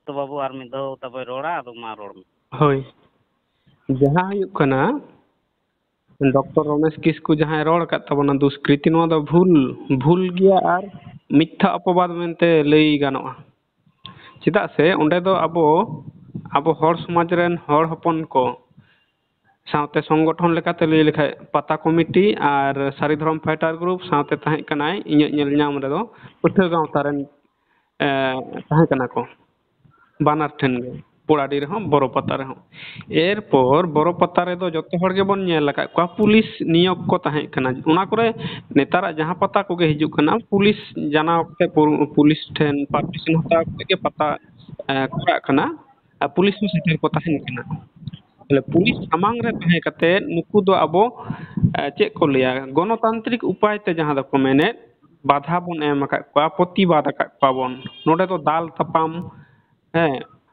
तो बाबू आर मिद धाव तबे रोड़ा आदो मा रोड़ में होय जहाँ हुयुग कना डॉक्टर रमेश किस्कू जहाँ रोड़ का तबना दुष्कृति नोआ दो भूल गया आर मिथ्या अपवाद मेनते लई गानोआ चेदा से ओंडे दो अब हर समाज रेन हर हपन को साउते संगठन लेकाते लई लेखाय पता कमिटी और सारी धर्म फाइटर ग्रुप साउते ताहे कनाय इᱧ ñel ñam रेदो उठे गांवता रेन ताहे कना को बानार ठेन गे पोड़ाडी रेहं बड़ो पता रेहं एरपर बड़ो पता रेदो जतो हर गे बन ñel लका को पुलिस नियोग को ताहे कना उना करे नेतारा जहां पता को गे हिजु कना पुलिस जानाव के पुलिस ठेन परमिशन हताव के पता करा कना पुलिस में सेटर को ताहे कना पुलिस सामांग रे ताहे कते नुकु दो अबो चे को लिया गणतांत्रिक उपाय ते जहां दको मेने बाधा बन एम का प्रतिवाद का पाबन नोडे तो दाल तपाम हे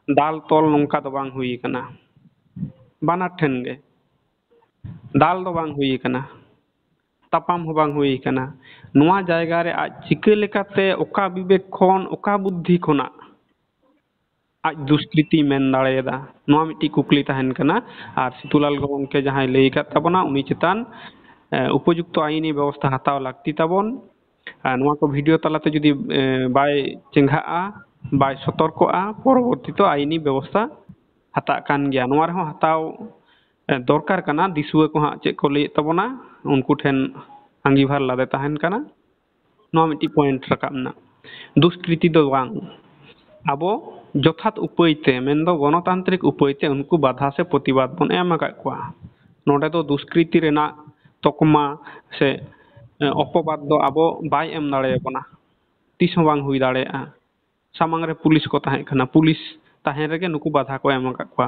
दाल तोल नोंका दो बांग हुई कना बाना ठेन गे दाल दो बांग हुई कना तपाम हो बांग हुई कना नोआ जायगा रे आज चिके लेकाते ओका विवेक खन ओका बुद्धि खना आज दुष्कृति मेन दाड़ेदा नोआ मिट्टी कुकली तहन कना आर सितुलाल गमके जहां लई का तबना उनी चितान उपयुक्त आईनी व्यवस्था हताव लागती तबन नोआ को वीडियो तलाते जदि बाय चेंघाआ बाय सतर्कआ परवर्ती तो आईनी व्यवस्था हता कान गया नोआ रे हताव दरकार कना दिसुआ को हा चे को लई तबना उनको ठेन अंगीभार लादे तहन कना नोआ मिट्टी पॉइंट रकाबना दुष्कृति दो बांग अब जथात उपायते मेनदो गणतांत्रिक उपायते उनको बाधा से प्रतिवाद बन एम का नोडे दो दुष्कृति रेना तकमा से अपवाद दो अब बाय एम दाड़े बना तीस बांग हुई दाड़े सामांग रे पुलिस को ताहे कना पुलिस ताहे रेगे नुकु बाधा को एम का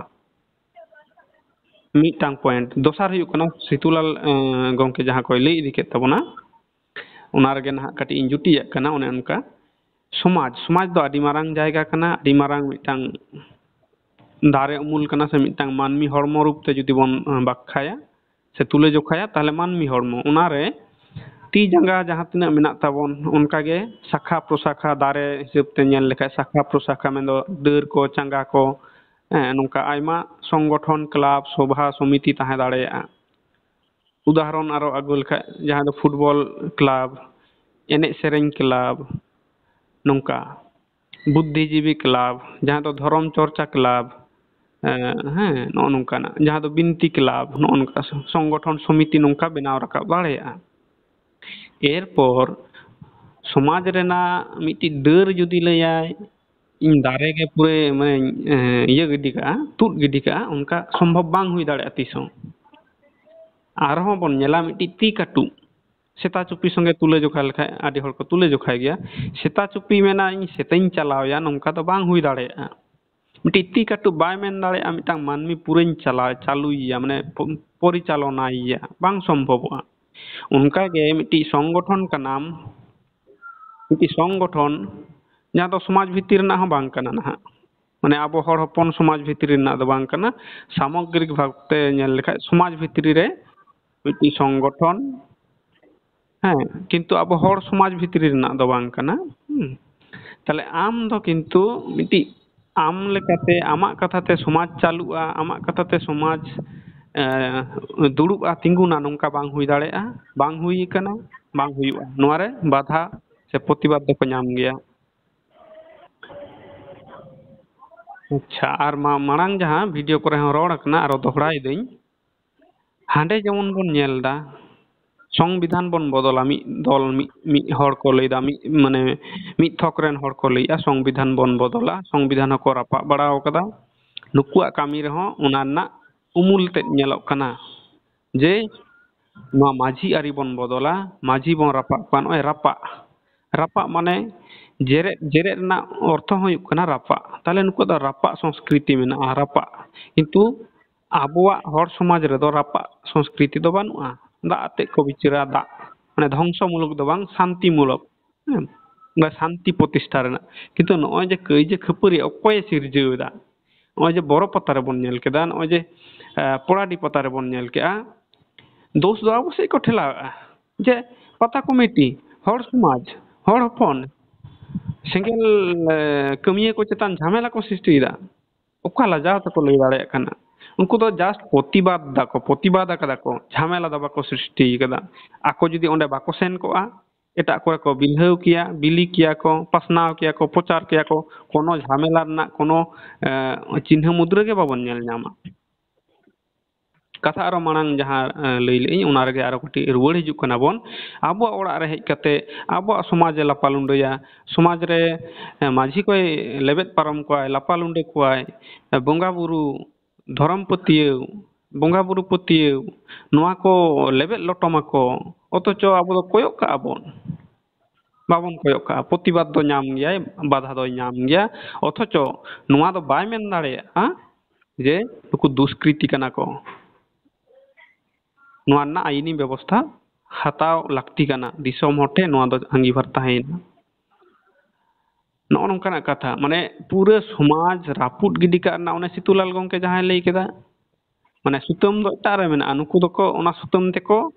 मिटांग पॉइंट दोसार हुयुग कना सितुलाल गंके जहां को लई इदि के तबना उना रेगे ना कटी इन जुटिया कना ओने उनका समाज दो आदि मारांग जायगा कना आदि मारांग मिटांग दारे उमुल कना से मिटांग मानमी हड़मो रूप ते जुदि बन बाखाया से तुले जोखाया ताहले मानमी हड़मो उना रे ती जंगा जहां तिना मेना ताबन उनका गे शाखा प्रशाखा दारे हिसाब ते ñel लेखा शाखा प्रशाखा मेंदो दर को चंगा को नोंका आयमा संगठन क्लब सभा समिति ताहे दाड़ेया उदाहरण आरो आगु लेखा जहां दो फुटबॉल क्लब एने सेरेंग क्लब नोंका बुद्धिजीवी क्लब जहां दो धर्म चर्चा क्लब हैं नो नोंका ना जहां दो बिनती क्लब नो नोंका संगठन समिति नोंका बनाव रखा दाड़ेया एरपर समाज रेना मिट्टी डर जुदी लयाय इन दारे के पूरे माने ये गिडी का तुद गिडी का उनका संभव बांग हुई दाड़े तिसों आरहों बन ñela मिट्टी ती काटू सेता चुपी संगे तुले जोखा लेखा आदि हर को तुले जोखा गया सेता चुपी मेना इन सेताइन चलाव या नोंका तो बांग हुई दाड़ेया मिट्टी ती काटू बाय मेन दाड़ेया मिटांग मानमी पूरेन चला चालुइया माने परिचालनाइया बांग संभवआ उनका गे मिट्टी संगठन का नाम मिट्टी संगठन जहां तो समाज भितर ना हो बांग कना ना माने अब हर हपन समाज भितर ना दो बांग कना सामग्रिक भागते ñel लेखा समाज भितर रे मिट्टी संगठन हाँ किंतु अब हर समाज भितर ना दो बांग कना ताले आम दो किंतु मिट्टी आम लेकाते आमा कथाते समाज चालुआ आमा कथाते समाज दुड़ुबा तिंगुना नोंका बांग हुई दाड़ेया बांग हुई कना बांग हुयुआ नोआ रे बाधा से प्रतिवाद दो को ñam गया अच्छा आर मांग जहां वीडियो करे रोड़ कना आरो दोहराई दें हांडे जेमन बन ñelदा संविधान बन बदला मी दल मी हर को लैदा मी माने मी थक रेन हर को लैया संविधान बन बदला संविधान को रापा बड़ाव कदा नुकुआ कामी रहो उना ना उमुल ते ñelok kana जे नो माझी आरी बन बदला माझी बन रापा पान ओय रापा माने जेरे जेरे ना अर्थ हुयुग कना रापा ताले नुको दा रापा संस्कृति मेना रापा किंतु आबुआ हर समाज रे दो रापा संस्कृति दो बानुआ दा आते को बिचरा दा माने ध्वंसमूलक दो बांग शांतिमूलक ना शांति प्रतिष्ठा रेना किंतु नय जे कई जे खपरी अकय सिरजेदा नय जे बड़ो पता रे बन ñel केदा नय जे पोड़ाडी पता रे बन ñel केआ दोष दो आबो से को ठेला जे पता कमिटी हर समाज हर हपन ᱥᱮᱸᱜᱮᱞ ᱠᱟᱹᱢᱤᱭᱟᱹ ᱠᱚ ᱪᱮᱛᱟᱱ ᱡᱷᱟᱢᱮᱞᱟ ᱠᱚ ᱥᱨᱤᱥᱴᱤᱭᱮᱫᱟ ᱚᱠᱟ ᱞᱟᱡᱟᱣ ᱛᱮᱠᱚ ᱞᱟᱹᱭ ᱫᱟᱲᱮᱭᱟᱜ ᱠᱟᱱᱟ ᱩᱱᱠᱩ ᱫᱚ ᱡᱟᱥᱴ ᱯᱨᱚᱛᱤᱵᱟᱫ ᱟᱠᱟᱫᱟ ᱠᱚ ᱡᱷᱟᱢᱮᱞᱟ ᱫᱚ ᱵᱟᱠᱚ ᱥᱨᱤᱥᱴᱤ ᱟᱠᱟᱫᱟ ᱟᱠᱚ ᱡᱩᱫᱤ ᱚᱸᱰᱮ ᱵᱟᱠᱚ ᱥᱮᱱ ᱠᱚᱜᱼᱟ ᱮᱴᱟᱜ ᱠᱚᱨᱮ ᱠᱚ ᱵᱤᱞᱦᱟᱹᱣ ᱠᱮᱭᱟ ᱵᱤᱞᱤ ᱠᱮᱭᱟ ᱠᱚ ᱯᱟᱥᱱᱟᱣ ᱠᱮᱭᱟ ᱠᱚ ᱯᱨᱚᱪᱟᱨ ᱠᱮᱭᱟ ᱠᱚ ᱠᱳᱱᱳ ঝামেলা ᱨᱮᱱᱟᱜ ᱠᱳᱱᱳ ᱪᱤᱱᱦᱟᱹ ᱢᱩᱫᱽᱨᱟᱹ ᱜᱮ ᱵᱟᱵᱚᱱ ᱧᱮᱞ ᱧᱟᱢᱟ ᱠᱟᱛᱷᱟ ᱟᱨᱚ ᱢᱟᱲᱟᱝ ᱡᱟᱦᱟᱸ ᱞᱟᱹᱭ ᱞᱮᱜᱼᱟᱹᱧ ᱚᱱᱟ ᱨᱮᱜᱮ ᱟᱨᱚ ᱠᱟᱹᱴᱤᱡ ᱨᱩᱣᱟᱹᱲ ᱦᱤᱡᱩᱜ ᱠᱟᱱᱟ ᱵᱚᱱ ᱟᱵᱚᱣᱟᱜ ᱚᱲᱟᱜ ᱨᱮ ᱦᱮᱡ ᱠᱟᱛᱮ ᱟᱵᱚᱣᱟᱜ ᱥᱚᱢᱟᱡᱽ ᱮ ᱞᱟᱯᱟᱞᱩᱸᱰᱟᱹᱭᱟ ᱥᱚᱢᱟᱡᱽ ᱨᱮ ᱢᱟᱺᱡᱷᱤ ᱠᱚᱭ ᱞᱮᱵᱮᱫ ᱯᱟᱨᱚᱢ ᱠᱚᱣᱟᱭ ᱞᱟᱯᱟᱞᱩᱸᱰᱟᱹ ᱠᱚᱣᱟᱭ ᱵᱚᱸᱜᱟ ᱵᱩᱨᱩ ᱫᱷᱚᱨᱚᱢ ᱯᱟᱹᱛᱭᱟᱹᱣ ᱵᱚᱸᱜᱟ ᱵᱩᱨᱩ ᱯᱟᱹᱛᱭᱟᱹᱣ ᱱᱚᱣᱟ ᱠᱚ ᱞᱮᱵᱮᱫ ᱞᱚᱴᱚᱢᱟᱠᱚ ᱚᱛᱷᱚᱪᱚ ᱟᱵᱚ ᱫᱚ ᱠᱚᱭᱚᱜ ᱠᱟᱜᱼᱟ ᱵᱚᱱ ᱵᱟᱵᱚᱱ ᱠᱚᱭᱚᱜ ᱠᱟᱜᱼᱟ ᱯᱨᱚᱛᱤᱵᱟᱫ ᱫᱚ ᱧᱟᱢ ᱜᱮᱭᱟᱭ ᱵᱟᱫᱷᱟ ᱫᱚᱭ ᱧᱟᱢ ᱜᱮᱭᱟ ᱚᱛᱷᱚᱪᱚ ᱱᱚᱣᱟ ᱫᱚ ᱵᱟᱭ ᱢᱮᱱ ᱫᱟᱲᱮᱭᱟᱜᱼᱟ ᱡᱮ ᱱᱩᱠᱩ ᱫᱩᱥᱠᱨᱤᱛᱤ ᱠᱟᱱᱟ ᱠᱚ ᱱᱚᱣᱟ ᱨᱮᱱᱟᱜ ᱟᱭᱤᱱᱤ ᱵᱮᱵᱚᱥᱛᱷᱟ ᱦᱟᱛᱟᱣ ᱞᱟᱹᱠᱛᱤ ᱠᱟᱱᱟ ᱫᱤᱥᱚᱢ ᱦᱚᱲ ᱴᱷᱮᱱ ᱱᱚᱣᱟ ᱫᱚ ᱟᱸᱜᱤᱵᱷᱟᱨ ᱛᱟᱦᱮᱸᱭᱮᱱᱟ ᱱᱚᱜᱼᱚ ᱱᱚᱝᱠᱟᱱᱟᱜ ᱠᱟᱛᱷᱟ ᱢᱟᱱᱮ ᱯᱩᱨᱟᱹ ᱥᱚᱢᱟᱡᱽ ᱨᱟᱹᱯᱩᱫ ᱜᱤᱰᱤ ᱠᱟᱜ ᱨᱮᱱᱟᱜ ᱚᱱᱮ ᱥᱤᱛᱩᱞᱟᱞ ᱜᱚᱝᱠᱮ ᱡᱟᱦᱟᱸᱭ ᱞᱟᱹᱭ ᱠᱮᱫᱟ ᱢᱟᱱᱮ ᱥᱩᱛᱟᱹᱢ ᱫᱚ ᱮᱴᱟᱜ ᱨᱮ ᱢᱮᱱᱟᱜᱼᱟ ᱱᱩᱠᱩ ᱫᱚᱠᱚ ᱚᱱᱟ ᱥᱩᱛᱟᱹᱢ ᱛᱮᱠᱚ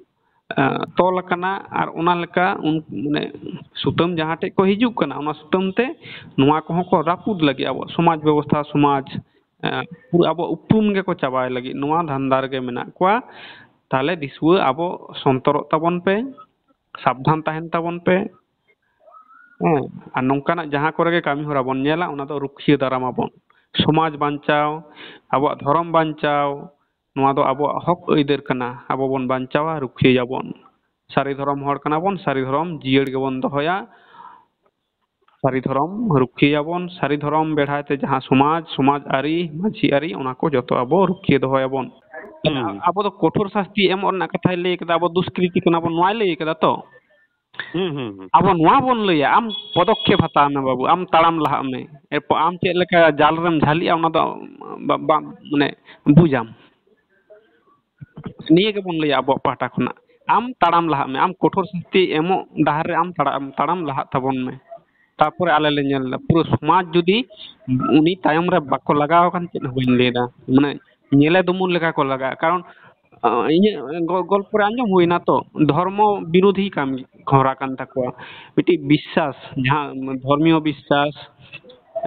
ᱛᱚᱞ ᱟᱠᱟᱱᱟ ᱟᱨ ᱚᱱᱟ ᱞᱮᱠᱟ ᱢᱟᱱᱮ ᱥᱩᱛᱟᱹᱢ ᱡᱟᱦᱟᱸ ᱴᱷᱮᱡ ᱠᱚ ᱦᱤᱡᱩᱜ ᱠᱟᱱᱟ ᱚᱱᱟ ᱥᱩᱛᱟᱹᱢ ᱛᱮ ᱱᱚᱣᱟ ᱠᱚᱦᱚᱸ ᱠᱚ ᱨᱟᱹᱯᱩᱫ ᱞᱟᱹᱜᱤᱫ ᱟᱵᱚᱣᱟᱜ ᱥᱚᱢᱟᱡᱽ ᱵᱮᱵᱚᱥᱛᱷᱟ ᱥᱚᱢᱟᱡᱽ ᱯᱩᱨᱟᱹ ᱟᱵᱚᱣᱟᱜ ᱩᱯᱨᱩᱢ ᱜᱮᱠᱚ ᱪᱟᱵᱟᱭ ᱞᱟᱹᱜᱤᱫ ᱱᱚᱣᱟ ᱫᱷᱟᱱᱫᱟ ᱨᱮᱜᱮ ᱢᱮᱱᱟᱜ ᱠᱚᱣᱟ ᱛᱟᱦᱚᱞᱮ ᱫᱤᱥᱩᱣᱟᱹ ᱟᱵᱚ ᱥᱚᱱᱛᱚᱨᱚᱜ ᱛᱟᱵᱚᱱ ᱯᱮ ᱥᱟᱵᱫᱷᱟᱱ ᱛᱟᱦᱮᱱ ᱛᱟᱵᱚᱱ ᱯᱮ ᱦᱮᱸ ᱟᱨ ᱱᱚᱝᱠᱟᱱᱟᱜ ᱡᱟᱦᱟᱸ ᱠᱚᱨᱮ ᱜᱮ ᱠᱟᱹᱢᱤ ᱦᱚᱨᱟ ᱵᱚᱱ ᱧᱮᱞᱟ ᱚᱱᱟ ᱫᱚ ᱨᱩᱠᱷᱤᱭᱟᱹ ᱫᱟᱨᱟᱢᱟᱵᱚᱱ ᱥᱚᱢᱟᱡᱽ ᱵᱟᱧᱪᱟᱣ ᱟᱵᱚᱣᱟᱜ ᱫᱷᱚᱨᱚᱢ ᱵᱟᱧᱪᱟᱣ ᱱᱚᱣᱟ ᱫᱚ ᱟᱵᱚᱣᱟᱜ ᱦᱚᱠ ᱟᱹᱭᱫᱟᱹᱨ ᱠᱟᱱᱟ ᱟᱵᱚ ᱵᱚᱱ ᱵᱟᱧᱪᱟᱣᱟ ᱨᱩᱠᱷᱤᱭᱟᱹᱭᱟᱵᱚᱱ ᱥᱟᱹᱨᱤ ᱫᱷᱚᱨᱚᱢ ᱦᱚᱲ ᱠᱟᱱᱟ ᱵᱚᱱ ᱥᱟᱹᱨᱤ ᱫᱷᱚᱨᱚᱢ ᱡᱤᱭᱟᱹᱲ ᱜᱮᱵᱚᱱ ᱫᱚᱦᱚᱭᱟ ᱥᱟᱹᱨᱤ ᱫᱷᱚᱨᱚᱢ ᱨᱩᱠᱷᱤᱭᱟᱹᱭᱟᱵᱚᱱ ᱥᱟᱹᱨᱤ ᱫᱷᱚᱨᱚᱢ ᱵᱮᱲᱦᱟᱭ ᱛᱮ ᱡᱟᱦᱟᱸ ᱥᱚᱢᱟᱡᱽ ᱟᱹᱨᱤ ᱢᱟᱺᱡᱷᱤ ᱟᱹᱨᱤ ᱚᱱᱟ ᱠᱚ ᱡᱚᱛᱚ ᱟᱵᱚ ᱨᱩᱠᱷᱤᱭᱟᱹ ᱫᱚᱦᱚᱭᱟᱵᱚᱱ ᱛᱟᱦᱞᱮ ᱦᱩᱸ ᱟᱵᱚ ᱫᱚ ᱠᱚᱴᱳᱨ ᱥᱟᱥᱛᱤ ᱮᱢᱚᱜ ᱨᱮᱱᱟᱜ ᱠᱟᱛᱷᱟᱭ ᱞᱟᱹᱭ ᱠᱟᱫᱟ ᱟᱵᱚ ᱫᱩᱥᱠᱨᱤᱛᱤ ᱠᱟᱱᱟ ᱵᱚᱱ ᱱᱚᱣᱟᱭ ᱞᱟᱹᱭ ᱠᱟᱫᱟ ᱛᱚ ᱦᱩᱸ ᱟᱵᱚ ᱱᱚᱣᱟ ᱵᱚᱱ ᱞᱟᱹᱭᱟ ᱟᱢ ᱯᱚᱫᱚᱠᱷᱮᱯ ᱦᱟᱛᱟᱣ ᱢᱮ ᱵᱟᱹᱵᱩ ᱟᱢ ᱛᱟᱲᱟᱢ ᱞᱟᱦᱟᱜ ᱢᱮ ᱮᱨᱯᱚᱨ ᱟᱢ ᱪᱮᱫ ᱞᱮᱠᱟ ᱡᱟᱞ ᱨᱮᱢ ᱡᱷᱟᱹᱞᱤᱜᱼᱟ ᱚᱱᱟ ᱫᱚ ᱢᱟᱱᱮ ᱵᱩᱡᱟᱢ ᱱᱤᱭᱟᱹ ᱜᱮᱵᱚᱱ ᱞᱟᱹᱭᱟ ᱟᱵᱚᱣᱟᱜ ᱯᱟᱦᱴᱟ ᱠᱷᱚᱱᱟᱜ ᱟᱢ ᱛᱟᱲᱟᱢ ᱞᱟᱦᱟᱜ ᱢᱮ ᱟᱢ ᱠᱚᱴᱳᱨ ᱥᱟᱥᱛᱤ ᱮᱢᱚᱜ ᱰᱟᱦᱟᱨ ᱨᱮ ᱟᱢ ᱛᱟᱲᱟᱢ ᱞᱟᱦᱟᱜ ᱛᱟᱵᱚᱱ ᱢᱮ ᱛᱟᱯᱚᱨᱮ ᱟᱞᱮ ᱞᱮ ᱧᱮᱞᱫᱟ ᱯᱩᱨᱟᱹ ᱥᱚᱢᱟᱡᱽ ᱡᱩᱫᱤ ᱩᱱᱤ ᱛᱟᱭᱚᱢ ᱨᱮ ᱵᱟᱠᱚ ᱞᱟᱜᱟᱣ ᱟᱠᱟᱱ ᱪᱮᱫ ᱦᱚᱸ ᱵᱟᱹᱧ ᱞᱟᱹᱭᱫᱟ ᱢᱟᱱᱮ ᱧᱮᱞᱮ ᱫᱩᱢᱩᱨ ᱞᱮᱠᱟ ᱠᱚ ᱞᱟᱜᱟᱜᱼᱟ ᱠᱟᱨᱚᱱ ᱤᱧᱟᱹᱜ ᱜᱚᱞᱯᱚ ᱨᱮ ᱟᱸᱡᱚᱢ ᱦᱩᱭᱱᱟ ᱛᱚ ᱫᱷᱚᱨᱢᱚ ᱵᱤᱨᱳধী ᱠᱟᱹᱢᱤ ᱦᱚᱨᱟ ᱠᱟᱱ ᱛᱟᱠᱚᱣᱟ ᱢᱤᱫᱴᱤᱡ ᱵᱤᱥᱥᱟᱥ ᱡᱟᱦᱟᱸ ᱫᱷᱚᱨᱢᱤᱭᱚ ᱵᱤᱥᱥᱟᱥ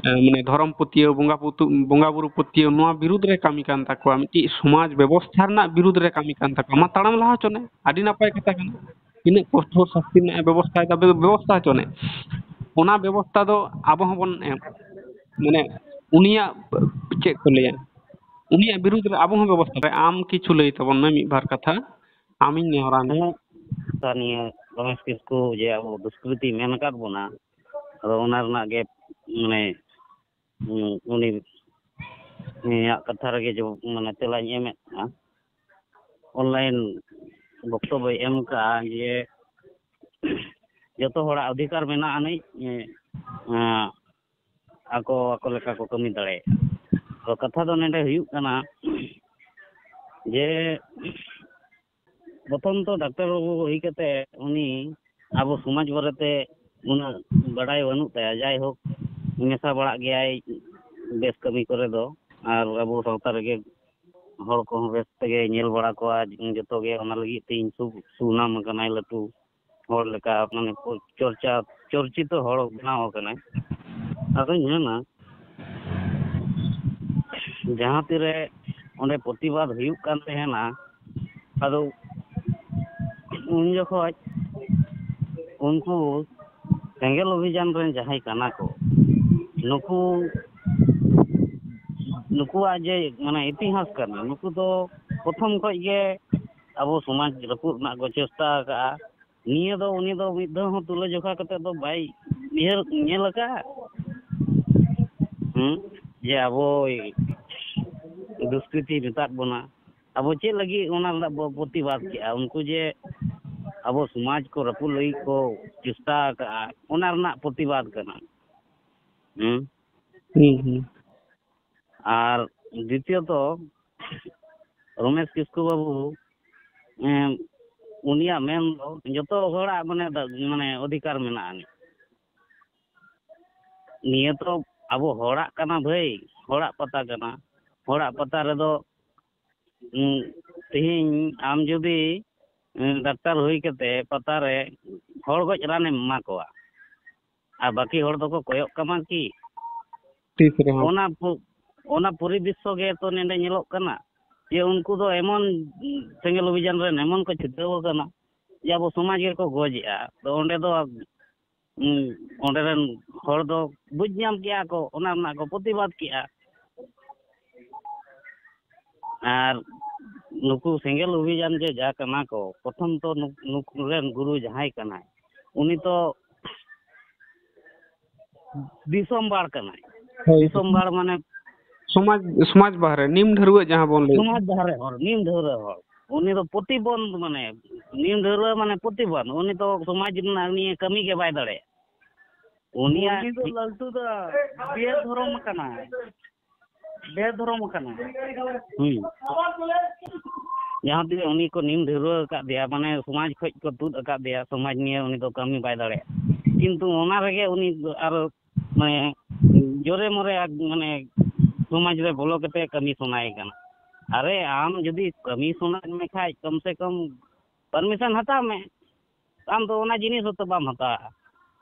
ᱢᱟᱱᱮ ᱫᱷᱚᱨᱚᱢ ᱯᱟᱹᱛᱭᱟᱹᱣ ᱵᱚᱸᱜᱟ ᱵᱩᱨᱩ ᱯᱟᱹᱛᱭᱟᱹᱣ ᱱᱚᱣᱟ ᱵᱤᱨᱩᱫᱽ ᱨᱮ ᱠᱟᱹᱢᱤ ᱠᱟᱱ ᱛᱟᱠᱚᱣᱟ ᱢᱤᱫᱴᱤᱡ ᱥᱚᱢᱟᱡᱽ ᱵᱮᱵᱚᱥᱛᱷᱟ ᱨᱮᱱᱟᱜ ᱵᱤᱨᱩᱫᱽ ᱨᱮ ᱠᱟᱹᱢᱤ ᱠᱟᱱ ᱛᱟᱠᱚᱣᱟ ᱢᱟ ᱛᱟᱲᱟᱢ ᱞᱟᱦᱟ ᱦᱚᱪᱚᱱᱮ ᱟᱹᱰᱤ ᱱᱟᱯᱟᱭ ᱠᱟᱛᱷᱟ ᱠᱟᱱᱟ ᱛᱤᱱᱟᱹᱜ ᱠᱚᱴᱳᱨ ᱥᱟᱥᱛᱤ ᱨᱮᱱᱟᱜ ᱵᱮᱵᱚᱥᱛᱷᱟᱭᱮᱫᱟ ᱵᱮᱵᱚᱥᱛᱷᱟ ᱦᱚᱪᱚᱱᱮ ᱚᱱᱟ ᱵᱮᱵᱚᱥᱛᱷᱟ ᱫᱚ ᱟᱵᱚ ᱦᱚᱸᱵᱚᱱ ᱢᱟᱱᱮ ᱩᱱᱤᱭᱟᱜ ᱪᱮᱫ ᱠᱚ ᱞᱟᱹᱭᱟ ᱩᱱᱤᱭᱟᱜ ᱵᱤᱨᱩᱫᱽ ᱨᱮ ᱟᱵᱚ ᱦᱚᱸ ᱵᱮᱵᱚᱥᱛᱷᱟ ᱟᱢ ᱠᱤᱪᱷᱩ ᱞᱟᱹᱭ ᱛᱟᱵᱚᱱ ᱢᱮ ᱢᱤᱫ ᱵᱟᱨ ᱠᱟᱛᱷᱟ ᱟᱢᱤᱧ ᱱᱮᱦᱚᱨᱟᱢ ᱦᱮᱸ ᱱᱤᱭᱟᱹ ᱨᱚᱢᱮᱥ ᱠᱤᱥᱠᱩ ᱡᱮ ᱟᱵᱚ ᱫᱩᱥᱠᱨᱤᱛᱤ ᱢᱮᱱ ᱟᱠᱟᱫ ᱵᱚᱱᱟ ᱟᱫᱚ ᱚᱱᱟ ᱨᱮᱱᱟᱜ ᱜᱮ ᱢᱟᱱᱮ ᱩᱱᱤᱭᱟᱜ ᱠᱟᱛᱷᱟ ᱨᱮᱜᱮ ᱢᱟᱱᱮ ᱛᱮᱞᱟᱧ ᱮᱢᱮᱫ ᱠᱟᱱᱟ ᱚᱱᱞᱟᱭᱤᱱ ᱵᱚᱠᱛᱚᱵᱚᱭ ᱮᱢ ᱠᱟᱜᱼᱟ ᱡᱮ ᱡᱚᱛᱚ ᱦᱚᱲᱟᱜ ᱚᱫᱷᱤᱠᱟᱨ ᱢᱮᱱᱟᱜ ᱟᱹᱱᱤᱡ ᱟᱠᱚ ᱞᱮᱠᱟ ᱠᱚ ᱠᱟᱹᱢᱤ ᱫᱟᱲᱮᱭᱟᱜᱼᱟ ᱛᱚ ᱠᱟᱛᱷᱟ ᱫᱚ ᱱᱚᱰᱮ ᱦᱩᱭᱩᱜ ᱠᱟᱱᱟ ᱡᱮ ᱯᱨᱚᱛᱷᱚᱢ ᱛᱚ ᱰᱟᱠᱛᱟᱨ ᱵᱟᱹᱵᱩ ᱦᱩᱭ ᱠᱟᱛᱮ ᱩᱱᱤ ᱟᱵᱚ ᱥᱚᱢᱟᱡᱽ ᱵᱟᱨᱮᱛᱮ ᱩᱱᱟᱹᱜ ᱵᱟᱰᱟᱭ ᱵᱟᱹᱱᱩᱜ ᱛᱟᱭᱟ ᱡᱟᱭᱦᱳᱠ ᱢᱮᱥᱟ ᱵᱟᱲᱟᱜ ᱜᱮᱭᱟᱭ ᱵᱮᱥ ᱠᱟᱹᱢᱤ ᱠᱚᱨᱮ ᱫᱚ ᱟᱨ ᱟᱵᱚ ᱥᱟᱶᱛᱟ ᱨᱮᱜᱮ ᱦᱚᱲ ᱠᱚᱦᱚᱸ ᱵᱮᱥ ᱛᱮᱜᱮ ᱧᱮᱞ ᱵᱟᱲᱟ ᱠᱚᱣᱟ ᱡᱚᱛᱚᱜᱮ ᱚᱱᱟ ᱞᱟᱹᱜᱤᱫ ᱛᱮ ᱤᱧ ᱥᱩᱱᱟᱢ ᱟᱠᱟᱱᱟᱭ ᱞᱟᱹᱴᱩ ᱦᱚᱲ ᱞᱮᱠᱟ ᱢᱟᱱᱮ ᱪᱚᱨᱪᱤᱛᱚ ᱦᱚᱲ ᱵᱮᱱᱟᱣ ᱟᱠᱟᱱᱟᱭ ᱟᱫᱚᱧ ᱢᱮᱱᱟ ᱡᱟᱦᱟᱸ ᱛᱤᱨᱮ ᱚᱸᱰᱮ ᱯᱨᱚᱛᱤᱵᱟᱫ ᱦᱩᱭᱩᱜ ᱠᱟᱱ ᱛᱟᱦᱮᱱᱟ ᱟᱫᱚ ᱩᱱ ᱡᱚᱠᱷᱚᱡ ᱩᱱᱠᱩ ᱥᱮᱸᱜᱮᱞ ᱚᱵᱷᱤᱡᱟᱱ ᱨᱮᱱ ᱡᱟᱦᱟᱸᱭ ᱠᱟᱱᱟ ko ᱱᱩᱠᱩᱣᱟᱜ ᱡᱮ ᱢᱟᱱᱮ ᱤᱛᱤᱦᱟᱥ ᱠᱟᱱᱟ ᱱᱩᱠᱩ ᱫᱚ ᱯᱨᱚᱛᱷᱚᱢ ᱠᱷᱚᱡ ᱜᱮ ᱟᱵᱚ ᱥᱚᱢᱟᱡᱽ ᱨᱟᱹᱯᱩᱫ ᱨᱮᱱᱟᱜ ᱠᱚ ᱪᱮᱥᱴᱟ ᱟᱠᱟᱜᱼᱟ ᱱᱤᱭᱟᱹ ᱫᱚ ᱩᱱᱤ ᱫᱚ ᱢᱤᱫ ᱫᱷᱟᱣ ᱦᱚᱸ ᱛᱩᱞᱟᱹᱡᱚᱠᱷᱟ ᱠᱟᱛᱮᱫ ᱫᱚ ᱵᱟᱭ ᱧᱮᱞ ᱟᱠᱟᱫᱼᱟ ᱡᱮ ᱟᱵᱚ ᱫᱩᱥᱠᱨᱤᱛᱤ ᱢᱮᱛᱟᱫ ᱵᱚᱱᱟ ᱟᱵᱚ ᱪᱮᱫ ᱞᱟᱹᱜᱤᱫ ᱚᱱᱟ ᱨᱮᱱᱟᱜ ᱯᱨᱚᱛᱤᱵᱟᱫ ᱠᱮᱜᱼᱟ ᱩᱱᱠᱩ ᱡᱮ ᱟᱵᱚ ᱥᱚᱢᱟᱡᱽ ko ᱨᱟᱹᱯᱩᱫ ᱞᱟᱹᱜᱤᱫ ko ᱪᱮᱥᱴᱟ ᱟᱠᱟᱜᱼᱟ ᱚᱱᱟ ᱨᱮᱱᱟᱜ ᱯᱨᱚᱛᱤᱵᱟᱫ ᱠᱟᱱᱟ ᱟᱨ দ্বিᱛᱤᱭᱚᱛᱚ ᱨᱚᱢᱮᱥ ᱠᱤᱥᱠᱩ ᱵᱟᱹᱵᱩ ᱩᱱᱤᱭᱟᱜ ᱢᱮᱱ ᱫᱚ ᱡᱚᱛᱚ ᱦᱚᱲᱟᱜ ᱢᱟᱱᱮ ᱚᱫᱷᱤᱠᱟর ᱢᱮᱱᱟᱜᱼᱟ ᱱᱤᱭᱟᱹ ᱛᱚ ᱟᱵᱚ ᱦᱚᱲᱟᱜ ᱠᱟᱱᱟ ᱵᱷᱟᱹᱭ ᱦᱚᱲᱟᱜ ᱯᱟᱛᱟ ᱠᱟᱱᱟ ᱦᱚᱲᱟᱜ ᱯᱟᱛᱟ ᱨᱮᱫᱚ ᱛᱮᱦᱮᱧ ᱟᱢ ᱡᱩᱫᱤ ᱰᱟᱠᱛᱟᱨ ᱦᱩᱭ ᱠᱟᱛᱮ ᱯᱟᱛᱟ ᱨᱮ ᱦᱚᱲ ᱜᱚᱡ ᱨᱟᱱᱮᱢ ᱮᱢᱟ ᱠᱚᱣᱟ ᱟᱨ ᱵᱟᱹᱠᱤ ᱦᱚᱲ ᱫᱚᱠᱚ ᱠᱚᱭᱚᱜ ᱠᱟᱢᱟ ᱠᱤ? ᱛᱤᱥ ᱨᱮᱦᱚᱸ ᱚᱱᱟ ᱯᱚᱨᱤᱫᱨᱤᱥᱥᱚ ᱜᱮ ᱛᱚ ᱱᱚᱰᱮ ᱧᱮᱞᱚᱜ ᱠᱟᱱᱟ ᱡᱮ ᱩᱱᱠᱩ ᱫᱚ ᱮᱢᱚᱱ ᱥᱮᱸᱜᱮᱞ ᱚᱵᱷᱤᱡᱟᱱ ᱨᱮ ᱮᱢᱚᱱ ᱠᱚ ᱪᱷᱩᱴᱟᱹᱣ ᱟᱠᱟᱱᱟ ᱡᱮ ᱟᱵᱚ ᱥᱚᱢᱟᱡᱽ ᱜᱮᱠᱚ ᱜᱚᱡᱮᱜᱼᱟ᱾ ᱛᱚ ᱚᱸᱰᱮ ᱫᱚ ᱚᱸᱰᱮ ᱨᱮᱱ ᱦᱚᱲ ᱫᱚ ᱵᱩᱡᱽ ᱧᱟᱢ ᱠᱮᱜᱼᱟ ᱠᱚ, ᱚᱱᱟ ᱨᱮᱱᱟᱜ ᱠᱚ ᱯᱨᱚᱛᱤᱵᱟᱫ ᱠᱮᱜᱼᱟ᱾ ᱟᱨ ᱱᱩᱠᱩ ᱥᱮᱸᱜᱮᱞ ᱚᱵᱷᱤᱡᱟᱱ ᱡᱮ ᱡᱟ ᱠᱟᱱᱟ ᱠᱚ, ᱯᱨᱚᱛᱷᱚᱢ ᱛᱚ ᱱᱩᱠᱩ ᱨᱮᱱ ᱜᱩᱨᱩ ᱡᱟᱦᱟᱸᱭ ᱠᱟᱱᱟᱭ ᱩᱱᱤ ᱛᱚ ᱫᱤᱥᱚᱢ ᱵᱟᱲ ᱠᱟᱱᱟᱭ। ᱫᱤᱥᱚᱢ ᱵᱟᱲ ᱢᱟᱱᱮ ᱥᱚᱢᱟᱡᱽ ᱵᱟᱦᱨᱮ ᱱᱤᱢ ᱰᱷᱟᱹᱨᱣᱟᱹᱜ ᱡᱟᱦᱟᱸ ᱵᱚᱱ ᱞᱟᱹᱭ ᱥᱚᱢᱟᱡᱽ ᱵᱟᱦᱨᱮ ᱦᱚᱲ, ᱱᱤᱢ ᱰᱷᱟᱹᱣᱨᱟᱹ ᱦᱚᱲ, ᱩᱱᱤ ᱫᱚ ᱯᱨᱚᱛᱤᱵᱚᱱᱫ ᱢᱟᱱᱮ ᱱᱤᱢ ᱰᱷᱟᱹᱣᱨᱟᱹ ᱢᱟᱱᱮ ᱯᱨᱚᱛᱤᱵᱚᱱᱫ, ᱩᱱᱤ ᱫᱚ ᱥᱚᱢᱟᱡᱽ ᱨᱮᱱᱟᱜ ᱱᱤᱭᱟᱹ ᱠᱟᱹᱢᱤ ᱜᱮ ᱵᱟᱭ ᱫᱟᱲᱮᱭᱟᱜᱼᱟ। उनी दो लालटू दा बेधर्म कना ᱡᱟᱦᱟᱸ ᱛᱤᱱᱟᱹᱜ ᱩᱱᱤ ᱠᱚ ᱱᱤᱢ ᱰᱷᱟᱹᱨᱣᱟᱹ ᱟᱠᱟᱫ ᱫᱮᱭᱟ, ᱢᱟᱱᱮ ᱥᱚᱢᱟᱡᱽ ᱠᱷᱚᱡ ᱠᱚ ᱛᱩᱫ ᱟᱠᱟᱫ ᱫᱮᱭᱟ, ᱥᱚᱢᱟᱡᱽ ᱱᱤᱭᱮ ᱩᱱᱤ ᱫᱚ ᱠᱟᱹᱢᱤ ᱵᱟᱭ ᱫᱟᱲᱮᱭᱟᱜᱼᱟ। ᱠᱤᱱᱛᱩ ᱚᱱᱟ ᱨᱮᱜᱮ ᱩᱱᱤ ᱟᱨᱚ ᱢᱟᱱᱮ ᱡᱳᱨᱮ ᱢᱚᱨᱮ ᱢᱟᱱᱮ ᱥᱚᱢᱟᱡᱽ ᱨᱮ ᱵᱚᱞᱚ ᱠᱟᱛᱮ ᱠᱟᱹᱢᱤ ᱥᱟᱱᱟᱭᱮ ᱠᱟᱱᱟ। ᱟᱨᱮ ᱟᱢ ᱡᱩᱫᱤ ᱠᱟᱹᱢᱤ ᱥᱟᱱᱟᱭᱮᱫ ᱢᱮ ᱠᱷᱟᱡ ᱠᱚᱢ ᱥᱮ ᱠᱚᱢ ᱯᱟᱨᱢᱤᱥᱚᱱ ᱦᱟᱛᱟᱣ ᱢᱮ। ᱟᱢ ᱫᱚ ᱚᱱᱟ ᱡᱤᱱᱤᱥ ᱦᱚᱸᱛᱚ ᱵᱟᱢ ᱦᱟᱛᱟᱣᱟ।